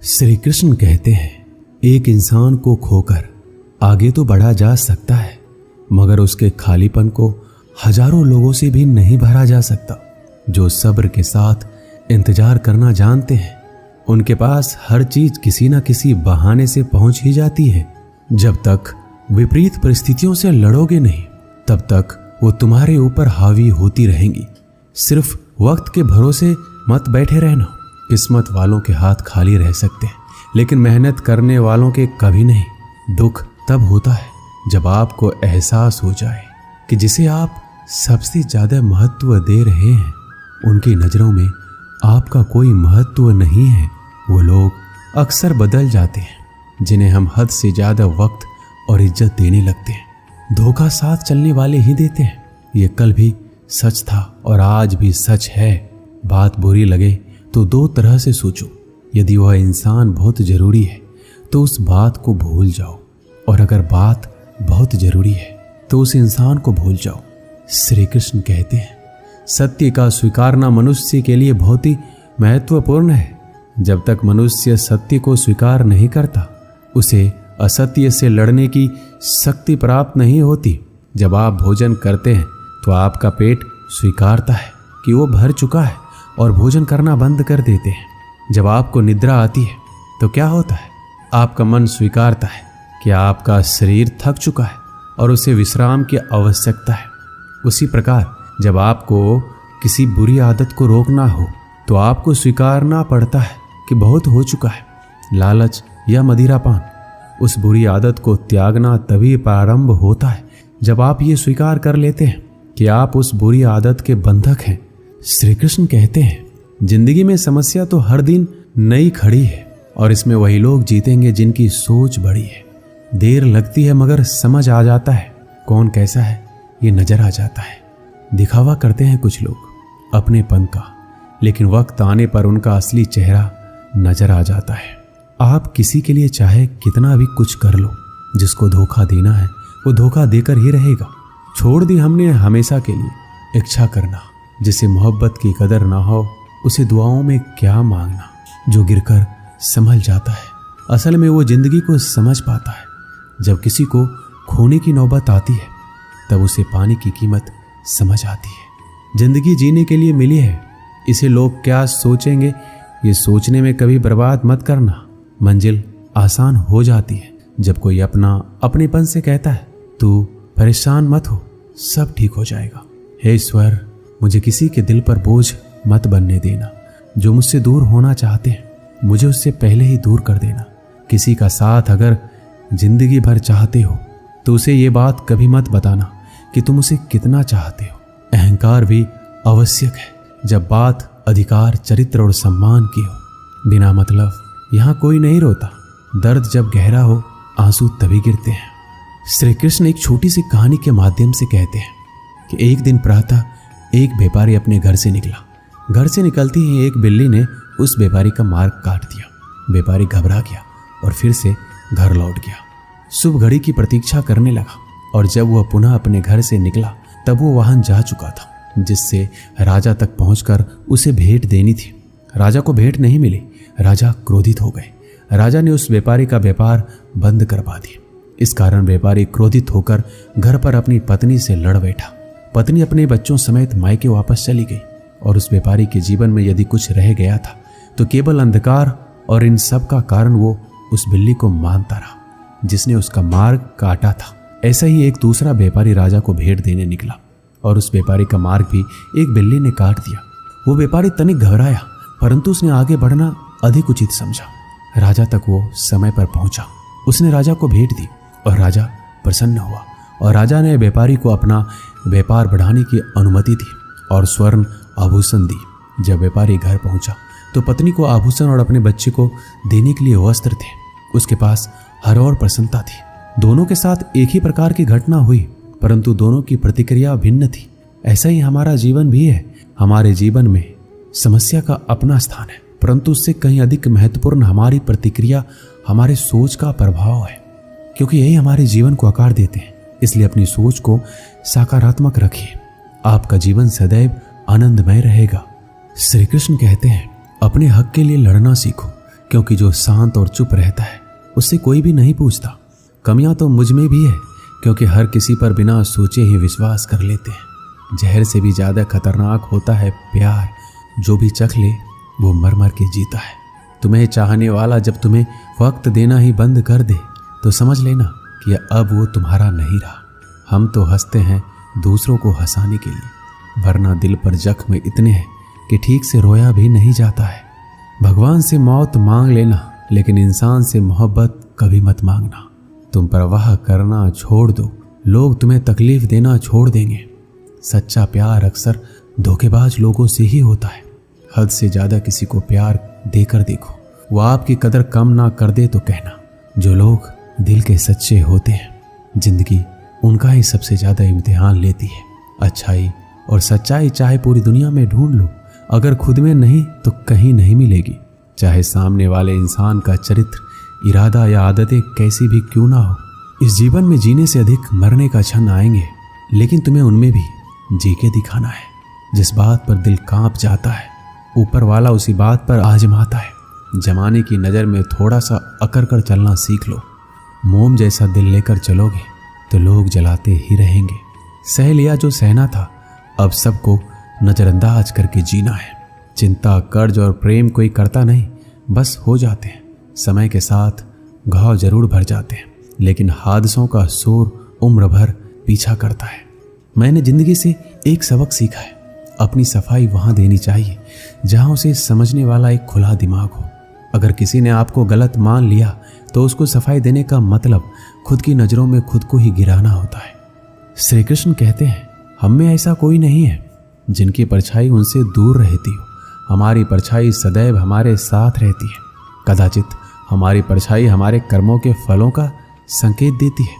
श्री कृष्ण कहते हैं, एक इंसान को खोकर आगे तो बढ़ा जा सकता है, मगर उसके खालीपन को हजारों लोगों से भी नहीं भरा जा सकता। जो सब्र के साथ इंतजार करना जानते हैं, उनके पास हर चीज किसी न किसी बहाने से पहुंच ही जाती है। जब तक विपरीत परिस्थितियों से लड़ोगे नहीं, तब तक वो तुम्हारे ऊपर हावी होती रहेंगी। सिर्फ वक्त के भरोसे मत बैठे रहना। किस्मत वालों के हाथ खाली रह सकते हैं, लेकिन मेहनत करने वालों के कभी नहीं। दुख तब होता है जब आपको एहसास हो जाए कि जिसे आप सबसे ज्यादा महत्व दे रहे हैं, उनकी नजरों में आपका कोई महत्व नहीं है। वो लोग अक्सर बदल जाते हैं, जिन्हें हम हद से ज्यादा वक्त और इज्जत देने लगते हैं। धोखा साथ चलने वाले ही देते हैं। ये कल भी सच था और आज भी सच है। बात बुरी लगे तो दो तरह से सोचो। यदि वह इंसान बहुत जरूरी है तो उस बात को भूल जाओ, और अगर बात बहुत जरूरी है तो उस इंसान को भूल जाओ। श्री कृष्ण कहते हैं, सत्य का स्वीकारना मनुष्य के लिए बहुत ही महत्वपूर्ण है। जब तक मनुष्य सत्य को स्वीकार नहीं करता, उसे असत्य से लड़ने की शक्ति प्राप्त नहीं होती। जब आप भोजन करते हैं तो आपका पेट स्वीकारता है कि वो भर चुका है और भोजन करना बंद कर देते हैं। जब आपको निद्रा आती है तो क्या होता है? आपका मन स्वीकारता है कि आपका शरीर थक चुका है और उसे विश्राम की आवश्यकता है। उसी प्रकार जब आपको किसी बुरी आदत को रोकना हो तो आपको स्वीकारना पड़ता है कि बहुत हो चुका है। लालच या मदिरापान, उस बुरी आदत को त्यागना तभी प्रारंभ होता है जब आप ये स्वीकार कर लेते हैं कि आप उस बुरी आदत के बंधक हैं। श्री कृष्ण कहते हैं, जिंदगी में समस्या तो हर दिन नई खड़ी है, और इसमें वही लोग जीतेंगे जिनकी सोच बड़ी है। देर लगती है मगर समझ आ जाता है कौन कैसा है, ये नजर आ जाता है। दिखावा करते हैं कुछ लोग अपनेपन का, लेकिन वक्त आने पर उनका असली चेहरा नजर आ जाता है। आप किसी के लिए चाहे कितना भी कुछ कर लो, जिसको धोखा देना है वो धोखा देकर ही रहेगा। छोड़ दी हमने हमेशा के लिए इच्छा करना। जिसे मोहब्बत की कदर ना हो, उसे दुआओं में क्या मांगना। जो गिरकर संभल जाता है, असल में वो जिंदगी को समझ पाता है। जब किसी को खोने की नौबत आती है, तब उसे पाने की कीमत समझ आती है। जिंदगी जीने के लिए मिली है, इसे लोग क्या सोचेंगे, ये सोचने में कभी बर्बाद मत करना। मंजिल आसान हो जाती है जब कोई अपनेपन से कहता है, तू परेशान मत हो, सब ठीक हो जाएगा। हे ईश्वर, मुझे किसी के दिल पर बोझ मत बनने देना। जो मुझसे दूर होना चाहते हैं, मुझे उससे पहले ही दूर कर देना। किसी का साथ अगर जिंदगी भर चाहते हो तो उसे ये बात कभी मत बताना कि तुम उसे कितना चाहते हो। अहंकार भी आवश्यक है जब बात अधिकार, चरित्र और सम्मान की हो। बिना मतलब यहाँ कोई नहीं रोता। दर्द जब गहरा हो, आंसू तभी गिरते हैं। श्री कृष्ण एक छोटी सी कहानी के माध्यम से कहते हैं कि एक दिन प्रातः एक व्यापारी अपने घर से निकला। घर से निकलते ही एक बिल्ली ने उस व्यापारी का मार्ग काट दिया। व्यापारी घबरा गया और फिर से घर लौट गया। शुभ घड़ी की प्रतीक्षा करने लगा, और जब वह पुनः अपने घर से निकला तब वो वाहन जा चुका था, जिससे राजा तक पहुंचकर उसे भेंट देनी थी। राजा को भेंट नहीं मिली। राजा क्रोधित हो गए। राजा ने उस व्यापारी का व्यापार बंद करवा दिया। इस कारण व्यापारी क्रोधित होकर घर पर अपनी पत्नी से लड़ बैठा। पत्नी अपने बच्चों समेत मायके वापस चली गई, और उस व्यापारी के जीवन में यदि कुछ रह गया था तो केवल अंधकार, और इन सब का कारण वो उस बिल्ली को मानता रहा जिसने उसका मार्ग काटा था। ऐसा ही एक दूसरा व्यापारी राजा को भेंट देने निकला, और उस व्यापारी का मार्ग भी एक बिल्ली ने काट दिया। वो व्यापारी तनिक घबराया, परंतु उसने आगे बढ़ना अधिक उचित समझा। राजा तक वो समय पर पहुंचा। उसने राजा को भेंट दी और राजा प्रसन्न हुआ, और राजा ने व्यापारी को अपना व्यापार बढ़ाने की अनुमति दी और स्वर्ण आभूषण दी। जब व्यापारी घर पहुंचा तो पत्नी को आभूषण और अपने बच्चे को देने के लिए वस्त्र थे। उसके पास हर और प्रसन्नता थी। दोनों के साथ एक ही प्रकार की घटना हुई, परंतु दोनों की प्रतिक्रिया भिन्न थी। ऐसा ही हमारा जीवन भी है। हमारे जीवन में समस्या का अपना स्थान है, परंतु उससे कहीं अधिक महत्वपूर्ण हमारी प्रतिक्रिया, हमारे सोच का प्रभाव है, क्योंकि यही हमारे जीवन को आकार देते हैं। इसलिए अपनी सोच को सकारात्मक रखिए, आपका जीवन सदैव आनंदमय रहेगा। श्री कृष्ण कहते हैं, अपने हक के लिए लड़ना सीखो, क्योंकि जो शांत और चुप रहता है उससे कोई भी नहीं पूछता। कमियां तो मुझ में भी है, क्योंकि हर किसी पर बिना सोचे ही विश्वास कर लेते हैं। जहर से भी ज्यादा खतरनाक होता है प्यार, जो भी चख ले वो मर मर के जीता है। तुम्हें चाहने वाला जब तुम्हें वक्त देना ही बंद कर दे तो समझ लेना कि अब वो तुम्हारा नहीं रहा। हम तो हंसते हैं दूसरों को हंसाने के लिए, वरना दिल पर जख्म इतने हैं कि ठीक से रोया भी नहीं जाता है। भगवान से मौत मांग लेना, लेकिन इंसान से मोहब्बत कभी मत मांगना। तुम परवाह करना छोड़ दो, लोग तुम्हें तकलीफ देना छोड़ देंगे। सच्चा प्यार अक्सर धोखेबाज लोगों से ही होता है। हद से ज्यादा किसी को प्यार देकर देखो, वो आपकी कदर कम ना कर दे तो कहना। जो लोग दिल के सच्चे होते हैं, जिंदगी उनका ही सबसे ज्यादा इम्तिहान लेती है। अच्छाई और सच्चाई चाहे पूरी दुनिया में ढूंढ लो, अगर खुद में नहीं तो कहीं नहीं मिलेगी। चाहे सामने वाले इंसान का चरित्र, इरादा या आदतें कैसी भी क्यों ना हो। इस जीवन में जीने से अधिक मरने का क्षण आएंगे, लेकिन तुम्हें उनमें भी जी के दिखाना है। जिस बात पर दिल कांप जाता है, ऊपर वाला उसी बात पर आजमाता है। जमाने की नज़र में थोड़ा सा अकड़ कर चलना सीख लो। मोम जैसा दिल लेकर चलोगे तो लोग जलाते ही रहेंगे। सह लिया जो सहना था, अब सबको नज़रअंदाज करके जीना है। चिंता, कर्ज और प्रेम कोई करता नहीं, बस हो जाते हैं। समय के साथ घाव जरूर भर जाते हैं, लेकिन हादसों का शोर उम्र भर पीछा करता है। मैंने जिंदगी से एक सबक सीखा है, अपनी सफाई वहां देनी चाहिए जहां उसे समझने वाला एक खुला दिमाग हो। अगर किसी ने आपको गलत मान लिया तो उसको सफाई देने का मतलब खुद की नज़रों में खुद को ही गिराना होता है। श्री कृष्ण कहते हैं, हम में ऐसा कोई नहीं है जिनकी परछाई उनसे दूर रहती हो। हमारी परछाई सदैव हमारे साथ रहती है। कदाचित हमारी परछाई हमारे कर्मों के फलों का संकेत देती है।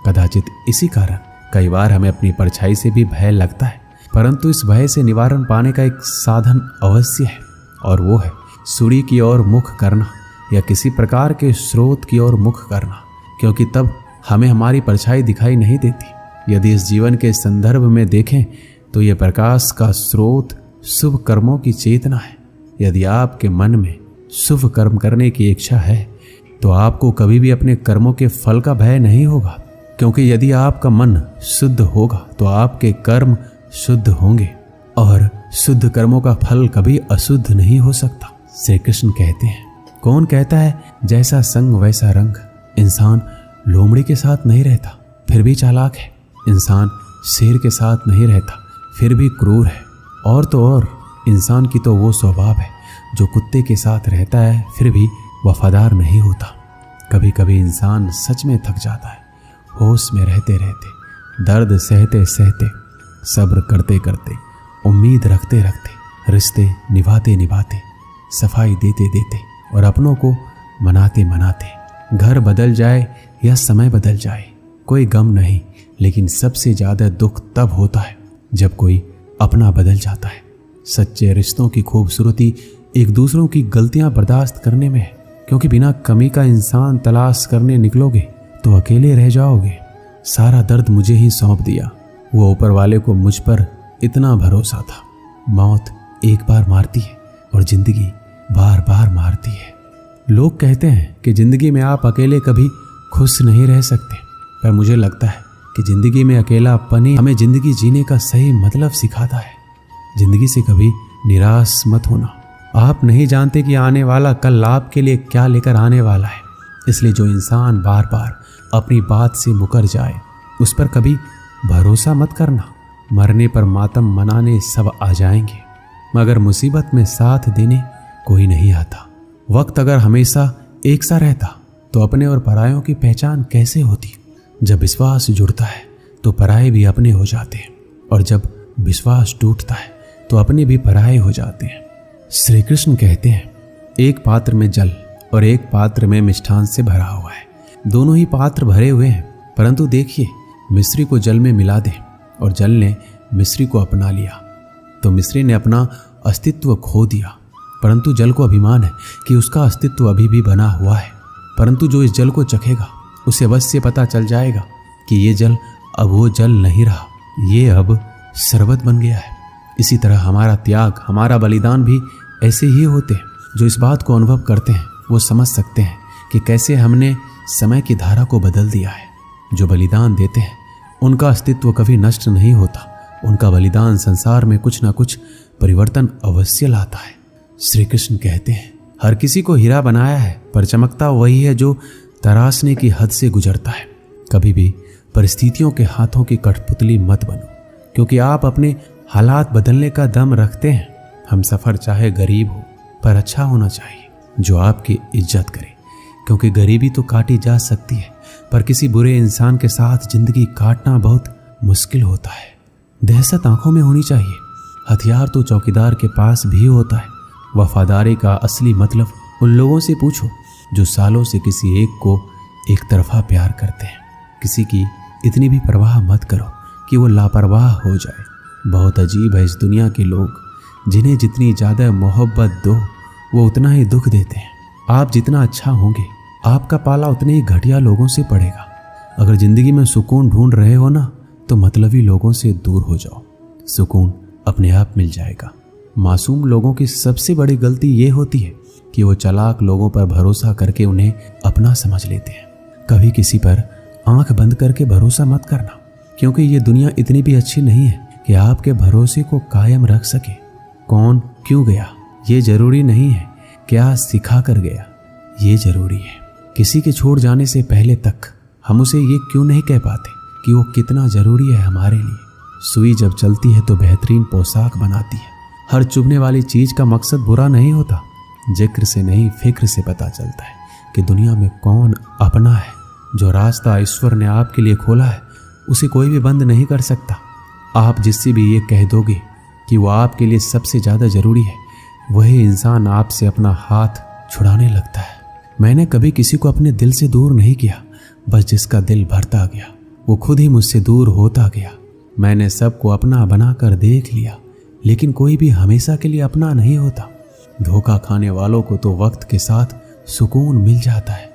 कदाचित इसी कारण कई बार हमें अपनी परछाई से भी भय लगता है, परंतु इस भय से निवारण पाने का एक साधन अवश्य है, और वो है सूर्य की ओर मुख करना या किसी प्रकार के स्रोत की ओर मुख करना, क्योंकि तब हमें हमारी परछाई दिखाई नहीं देती। यदि इस जीवन के संदर्भ में देखें तो ये प्रकाश का स्रोत शुभ कर्मों की चेतना है। यदि आपके मन में शुभ कर्म करने की इच्छा है तो आपको कभी भी अपने कर्मों के फल का भय नहीं होगा, क्योंकि यदि आपका मन शुद्ध होगा तो आपके कर्म शुद्ध होंगे, और शुद्ध कर्मों का फल कभी अशुद्ध नहीं हो सकता। श्री कृष्ण कहते हैं, कौन कहता है जैसा संग वैसा रंग। इंसान लोमड़ी के साथ नहीं रहता फिर भी चालाक है। इंसान शेर के साथ नहीं रहता फिर भी क्रूर है। और तो और इंसान की तो वो स्वभाव है जो कुत्ते के साथ रहता है फिर भी वफादार नहीं होता। कभी कभी इंसान सच में थक जाता है, होश में रहते रहते, दर्द सहते सहते, सब्र करते करते, उम्मीद रखते रखते, रिश्ते निभाते निभाते, सफाई देते देते और अपनों को मनाते मनाते। घर बदल जाए या समय बदल जाए कोई गम नहीं, लेकिन सबसे ज्यादा दुख तब होता है जब कोई अपना बदल जाता है। सच्चे रिश्तों की खूबसूरती एक दूसरों की गलतियां बर्दाश्त करने में है, क्योंकि बिना कमी का इंसान तलाश करने निकलोगे तो अकेले रह जाओगे। सारा दर्द मुझे ही सौंप दिया, वो ऊपर वाले को मुझ पर इतना भरोसा था। मौत एक बार मारती है और जिंदगी बार बार मारती है। लोग कहते हैं कि जिंदगी में आप अकेले कभी खुश नहीं रह सकते, पर मुझे लगता है कि जिंदगी में अकेलापन ही हमें जिंदगी जीने का सही मतलब सिखाता है। जिंदगी से कभी निराश मत होना। आप नहीं जानते कि आने वाला कल आपके लिए क्या लेकर आने वाला है। इसलिए जो इंसान बार बार अपनी बात से मुकर जाए उस पर कभी भरोसा मत करना। मरने पर मातम मनाने सब आ जाएंगे, मगर मुसीबत में साथ देने कोई नहीं आता। वक्त अगर हमेशा एक सा रहता तो अपने और परायों की पहचान कैसे होती। जब विश्वास जुड़ता है तो पराये भी अपने हो जाते हैं, और जब विश्वास टूटता है तो अपने भी पराये हो जाते हैं। श्री कृष्ण कहते हैं, एक पात्र में जल और एक पात्र में मिष्ठान से भरा हुआ है। दोनों ही पात्र भरे हुए हैं, परंतु देखिए, मिस्री को जल में मिला दे और जल ने मिस्री को अपना लिया तो मिस्री ने अपना अस्तित्व खो दिया। परंतु जल को अभिमान है कि उसका अस्तित्व अभी भी बना हुआ है। परंतु जो इस जल को चखेगा उसे अवश्य पता चल जाएगा कि ये जल अब वो जल नहीं रहा, ये अब शरबत बन गया है। इसी तरह हमारा त्याग, हमारा बलिदान भी ऐसे ही होते हैं जो इस बात को अनुभव करते हैं वो समझ सकते हैं कि कैसे हमने समय की धारा को बदल दिया है। जो बलिदान देते हैं उनका अस्तित्व कभी नष्ट नहीं होता। उनका बलिदान संसार में कुछ ना कुछ परिवर्तन अवश्य लाता है। श्री कृष्ण कहते हैं, हर किसी को हीरा बनाया है, पर चमकता वही है जो तराशने की हद से गुजरता है। कभी भी परिस्थितियों के हाथों की कठपुतली मत बनो, क्योंकि आप अपने हालात बदलने का दम रखते हैं। हम सफर चाहे गरीब हो पर अच्छा होना चाहिए, जो आपकी इज्जत करे, क्योंकि गरीबी तो काटी जा सकती है, पर किसी बुरे इंसान के साथ जिंदगी काटना बहुत मुश्किल होता है। दहशत आंखों में होनी चाहिए। हथियार तो चौकीदार के पास भी होता है। वफादारी का असली मतलब उन लोगों से पूछो जो सालों से किसी एक को एक तरफा प्यार करते हैं। किसी की इतनी भी परवाह मत करो कि वो लापरवाह हो जाए। बहुत अजीब है इस दुनिया के लोग, जिन्हें जितनी ज़्यादा मोहब्बत दो वो उतना ही दुख देते हैं। आप जितना अच्छा होंगे आपका पाला उतने ही घटिया लोगों से पड़ेगा। अगर जिंदगी में सुकून ढूंढ रहे हो ना, तो मतलबी लोगों से दूर हो जाओ, सुकून अपने आप मिल जाएगा। मासूम लोगों की सबसे बड़ी गलती ये होती है कि वो चालाक लोगों पर भरोसा करके उन्हें अपना समझ लेते हैं। कभी किसी पर आंख बंद करके भरोसा मत करना, क्योंकि ये दुनिया इतनी भी अच्छी नहीं है कि आपके भरोसे को कायम रख सके। कौन क्यों गया ये जरूरी नहीं है, क्या सिखा कर गया ये जरूरी है। किसी के छोड़ जाने से पहले तक हम उसे ये क्यों नहीं कह पाते कि वो कितना जरूरी है हमारे लिए। सुई जब चलती है तो बेहतरीन पोशाक बनाती है। हर चुभने वाली चीज का मकसद बुरा नहीं होता। जिक्र से नहीं फिक्र से पता चलता है कि दुनिया में कौन अपना है। जो रास्ता ईश्वर ने आपके लिए खोला है उसे कोई भी बंद नहीं कर सकता। आप जिससे भी ये कह दोगे कि वो आपके लिए सबसे ज़्यादा ज़रूरी है, वही इंसान आपसे अपना हाथ छुड़ाने लगता है। मैंने कभी किसी को अपने दिल से दूर नहीं किया, बस जिसका दिल भरता गया वो खुद ही मुझसे दूर होता गया। मैंने सबको अपना बनाकर देख लिया, लेकिन कोई भी हमेशा के लिए अपना नहीं होता। धोखा खाने वालों को तो वक्त के साथ सुकून मिल जाता है,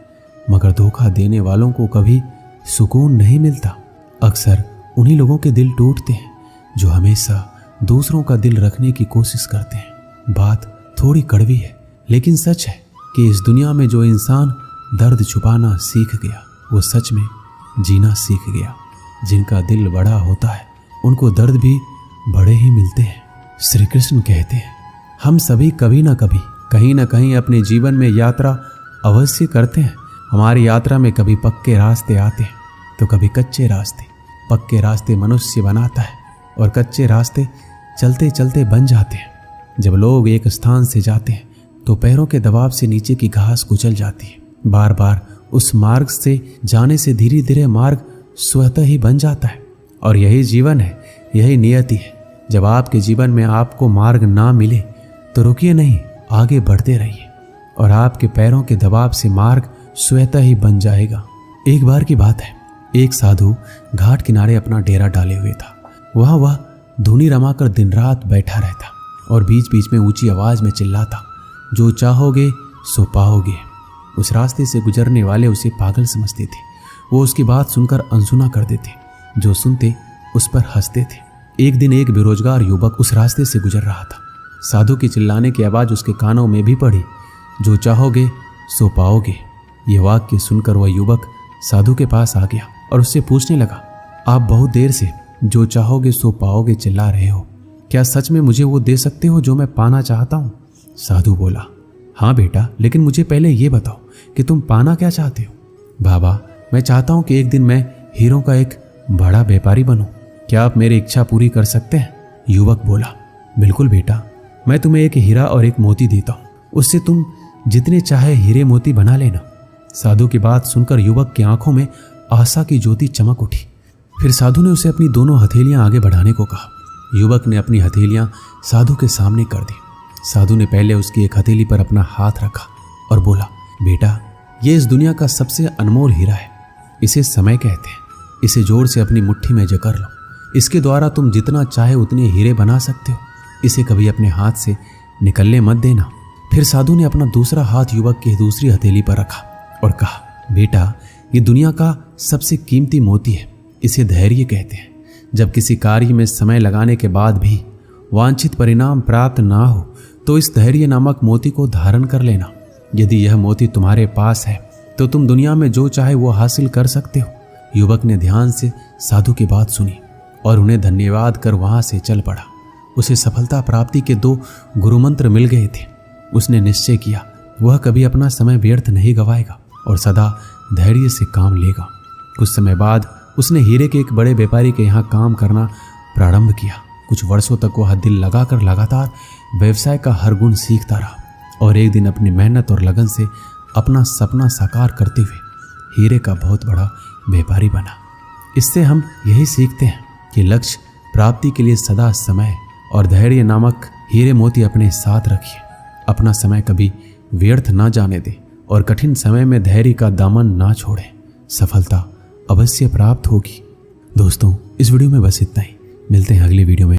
मगर धोखा देने वालों को कभी सुकून नहीं मिलता। अक्सर उन्हीं लोगों के दिल टूटते हैं जो हमेशा दूसरों का दिल रखने की कोशिश करते हैं। बात थोड़ी कड़वी है, लेकिन सच है कि इस दुनिया में जो इंसान दर्द छुपाना सीख गया वो सच में जीना सीख गया। जिनका दिल बड़ा होता है उनको दर्द भी बड़े ही मिलते हैं। श्री कृष्ण कहते हैं, हम सभी कभी ना कभी कहीं ना कहीं अपने जीवन में यात्रा अवश्य करते हैं। हमारी यात्रा में कभी पक्के रास्ते आते हैं तो कभी कच्चे रास्ते। पक्के रास्ते मनुष्य बनाता है और कच्चे रास्ते चलते चलते बन जाते हैं। जब लोग एक स्थान से जाते हैं तो पैरों के दबाव से नीचे की घास कुचल जाती है। बार बार उस मार्ग से जाने से धीरे धीरे मार्ग स्वतः ही बन जाता है। और यही जीवन है, यही नियति है। जब आपके जीवन में आपको मार्ग ना मिले तो रुकिए नहीं, आगे बढ़ते रहिए और आपके पैरों के दबाव से मार्ग स्वतः ही बन जाएगा। एक बार की बात है, एक साधु घाट किनारे अपना डेरा डाले हुए था। वहाँ वह धुनी रमाकर दिन रात बैठा रहता और बीच बीच में ऊंची आवाज में चिल्लाता, जो चाहोगे सो पाओगे। उस रास्ते से गुजरने वाले उसे पागल समझते थे। वो उसकी बात सुनकर अनसुना कर देते, जो सुनते उस पर हंसते थे। एक दिन एक बेरोजगार युवक उस रास्ते से गुजर रहा था। साधु की चिल्लाने की आवाज उसके कानों में भी पड़ी, जो चाहोगे सो पाओगे। ये वाक्य सुनकर वह युवक साधु के पास आ गया और उससे पूछने लगा, आप बहुत देर से जो चाहोगे सो पाओगे चिल्ला रहे हो, क्या सच में मुझे वो दे सकते हो जो मैं पाना चाहता हूँ? साधु बोला, हाँ बेटा, लेकिन मुझे पहले ये बताओ कि तुम पाना क्या चाहते हो? बाबा, मैं चाहता हूँ कि एक दिन मैं हीरों का एक बड़ा व्यापारी बनूं। क्या आप मेरी इच्छा पूरी कर सकते हैं? युवक बोला, बिल्कुल बेटा, मैं तुम्हें एक हीरा और एक मोती देता हूँ, उससे तुम जितने चाहे हीरे मोती बना लेना। साधु की बात सुनकर युवक की आंखों में आशा की ज्योति चमक उठी। फिर साधु ने उसे अपनी दोनों हथेलियां आगे बढ़ाने को कहा। युवक ने अपनी हथेलियां साधु के सामने कर दी। साधु ने पहले उसकी एक हथेली पर अपना हाथ रखा और बोला, बेटा, ये इस दुनिया का सबसे अनमोल हीरा है। इसे समय कहते हैं। इसे जोर से अपनी मुट्ठी में जकड़ लो। इसके द्वारा तुम जितना चाहे उतने हीरे बना सकते हो। इसे कभी अपने हाथ से निकलने मत देना। फिर साधु ने अपना दूसरा हाथ युवक की दूसरी हथेली पर रखा और कहा, बेटा, ये दुनिया का सबसे कीमती मोती है। इसे धैर्य कहते हैं। जब किसी कार्य में समय लगाने के बाद भी वांछित परिणाम प्राप्त ना हो तो इस धैर्य नामक मोती को धारण कर लेना। यदि यह मोती तुम्हारे पास है तो तुम दुनिया में जो चाहे वो हासिल कर सकते हो। युवक ने ध्यान से साधु की बात सुनी और उन्हें धन्यवाद कर वहां से चल पड़ा। उसे सफलता प्राप्ति के 2 गुरुमंत्र मिल गए थे। उसने निश्चय किया वह कभी अपना समय व्यर्थ नहीं गवाएगा और सदा धैर्य से काम लेगा। कुछ समय बाद उसने हीरे के एक बड़े व्यापारी के यहाँ काम करना प्रारंभ किया। कुछ वर्षों तक वह दिल लगाकर लगातार व्यवसाय का हर गुण सीखता रहा और एक दिन अपनी मेहनत और लगन से अपना सपना साकार करते हुए हीरे का बहुत बड़ा व्यापारी बना। इससे हम यही सीखते हैं कि लक्ष्य प्राप्ति के लिए सदा समय और धैर्य नामक हीरे मोती अपने साथ रखिए। अपना समय कभी व्यर्थ ना जाने दें और कठिन समय में धैर्य का दामन ना छोड़ें। सफलता अवश्य प्राप्त होगी। दोस्तों, इस वीडियो में बस इतना ही। मिलते हैं अगली वीडियो में।